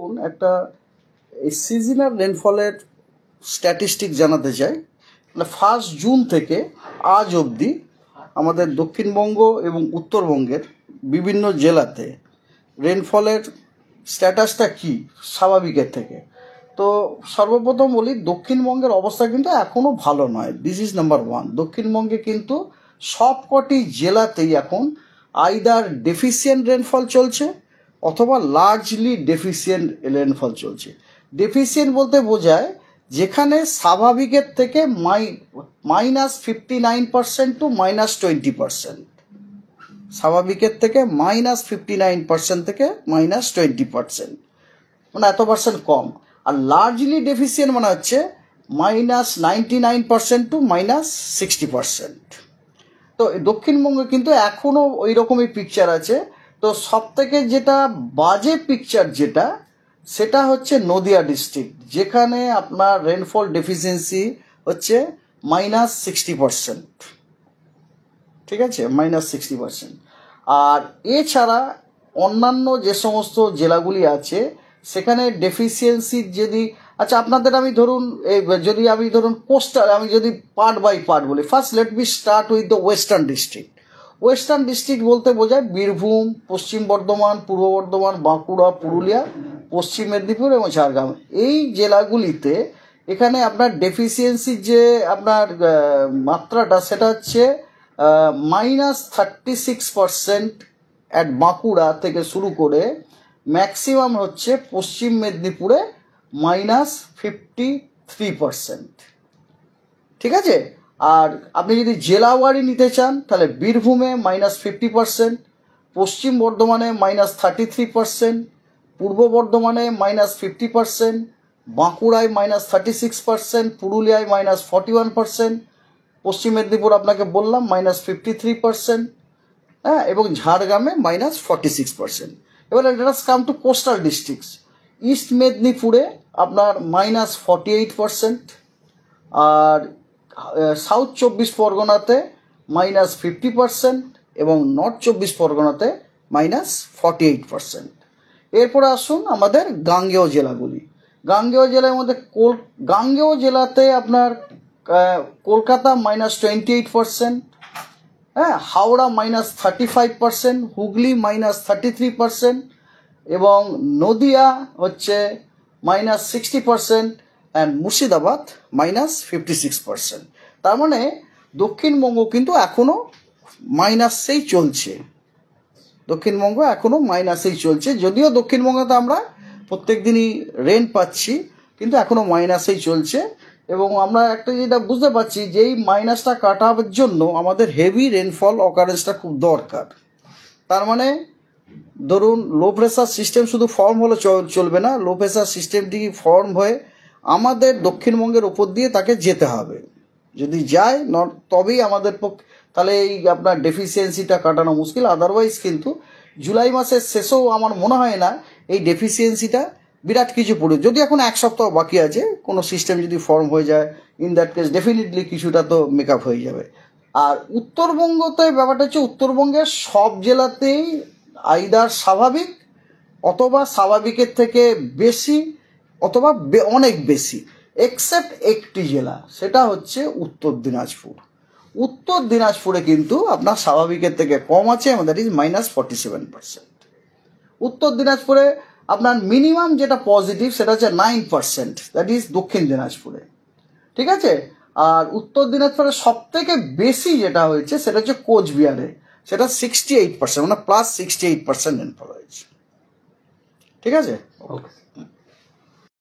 দেখুন একটা এই সিজনাল রেনফলের স্ট্যাটিস্টিক জানাতে চাই। মানে 1 জুন থেকে আজ অবধি আমাদের দক্ষিণবঙ্গ এবং উত্তরবঙ্গের বিভিন্ন জেলাতে রেনফলের স্ট্যাটাসটা কি স্বাভাবিকের থেকে। তো সর্বপ্রথম বলি, দক্ষিণবঙ্গের অবস্থা কিন্তু এখনও ভালো নয়। This is number 1। দক্ষিণবঙ্গে কিন্তু সবকটি জেলাতেই এখন আইদার ডেফিসিয়েন্ট রেনফল চলছে অথবা লার্জলি ডেফিসিয়েন্ট রেনফল চলছে। ডেফিসিয়েন্ট বলতে বোঝায় যেখানে স্বাভাবিকের থেকে -59% টু -20%, স্বাভাবিকের থেকে -59% থেকে -20%, মানে এত পার্সেন্ট কম। আর লার্জলি ডেফিসিয়েন্ট মানে হচ্ছে -99% টু -60%। তো দক্ষিণবঙ্গে কিন্তু এখনও ওই রকমই পিকচার আছে। তো সব থেকে যেটা বাজে পিকচার সেটা হচ্ছে নদিয়া ডিস্ট্রিক্ট, যেখানে আপনার রেনফল ডেফিসিয়েন্সি হচ্ছে -60%। ঠিক আছে, -60%। আর এছাড়া অন্যান্য যে সমস্ত জেলাগুলি আছে সেখানে ডেফিসিয়েন্সি যদি আপনাদের আমি ধরুন কোস্টাল, আমি যদি পার্ট বাই পার্ট বলি, first let me start with the western district. Western district বলতে বোঝায় বীরভূম, পশ্চিম বর্ধমান, পূর্ব বর্ধমান, বাঁকুড়া, পুরুলিয়া, পশ্চিম মেদিনীপুর এবং ঝাড়গ্রাম। এই জেলাগুলিতে এখানে আপনার ডেফিসিয়েন্সির যে আপনার মাত্রাটা সেটা হচ্ছে -36% অ্যাট বাঁকুড়া থেকে শুরু করে ম্যাক্সিমাম হচ্ছে পশ্চিম মেদিনীপুরে -53%। ঠিক আছে। আর আপনি যদি জেলা ওয়ারি নিতে চান তাহলে বীরভূমে -50%, পশ্চিম বর্ধমানে -33%, পূর্ব বর্ধমানে -50%, বাঁকুড়ায় -36%, পুরুলিয়ায় -41%, পশ্চিম মেদিনীপুর আপনাকে বললাম -53%, হ্যাঁ, এবং ঝাড়গ্রামে -46%। এবার let's come to coastal districts. East মেদিনীপুরে আপনার -48%, আর সাউথ 24 পরগনাতে -50% এবং নর্থ 24 পরগনাতে -48%। এরপরে আসুন আমাদের গাঙ্গেয় জেলাগুলি। গাঙ্গেয় জেলার মধ্যে গাঙ্গেয় জেলাতে আপনার কলকাতা -28%, হ্যাঁ, হাওড়া -35%, হুগলি -33% এবং নদিয়া হচ্ছে -60% অ্যান্ড মুর্শিদাবাদ -56%। তার মানে দক্ষিণবঙ্গ কিন্তু এখনও মাইনাসেই চলছে। দক্ষিণবঙ্গ এখনও মাইনাসেই চলছে, যদিও দক্ষিণবঙ্গতে আমরা প্রত্যেক দিনই রেন পাচ্ছি, কিন্তু এখনও মাইনাসেই চলছে। এবং আমরা একটা যেটা বুঝতে পারছি যে এই মাইনাসটা কাটাবার জন্য আমাদের হেভি রেনফল অকারেন্সটা খুব দরকার। তার মানে ধরুন লো প্রেশার সিস্টেম শুধু ফর্ম হলে চলবে না, লো প্রেশার সিস্টেমটি ফর্ম হয়ে আমাদের দক্ষিণবঙ্গের ওপর দিয়ে তাকে যেতে হবে। যদি যায় তবেই আমাদের পক্ষে তাহলে এই আপনার ডেফিসিয়েন্সিটা কাটানো মুশকিল। আদারওয়াইজ কিন্তু জুলাই মাসের শেষেও আমার মনে হয় না এই ডেফিসিয়েন্সিটা বিরাট কিছু পড়ে। যদি এখন 1 সপ্তাহ বাকি আছে, কোনো সিস্টেম যদি ফর্ম হয়ে যায়, ইন দ্যাট কেস ডেফিনেটলি কিছুটা তো মেকআপ হয়ে যাবে। আর উত্তরবঙ্গতে ব্যাপারটা হচ্ছে উত্তরবঙ্গের সব জেলাতেই আইদার স্বাভাবিক অথবা স্বাভাবিকের থেকে বেশি অথবা অনেক বেশি, এক্সেপ্ট একটি জেলা, সেটা হচ্ছে উত্তর দিনাজপুর। উত্তর দিনাজপুরে কিন্তু আপনার স্বাভাবিকের থেকে কম আছে, এবং দ্যাট ইজ -47%। উত্তর দিনাজপুরে আপনার মিনিমাম যেটা পজিটিভ সেটা হচ্ছে 9%, দ্যাট ইজ দক্ষিণ দিনাজপুরে। ঠিক আছে। আর উত্তর দিনাজপুরে সব থেকে বেশি যেটা হয়েছে সেটা হচ্ছে কোচবিহারে, সেটা 68%, মানে +68% রেনফল হয়েছে। ঠিক আছে। ওকে।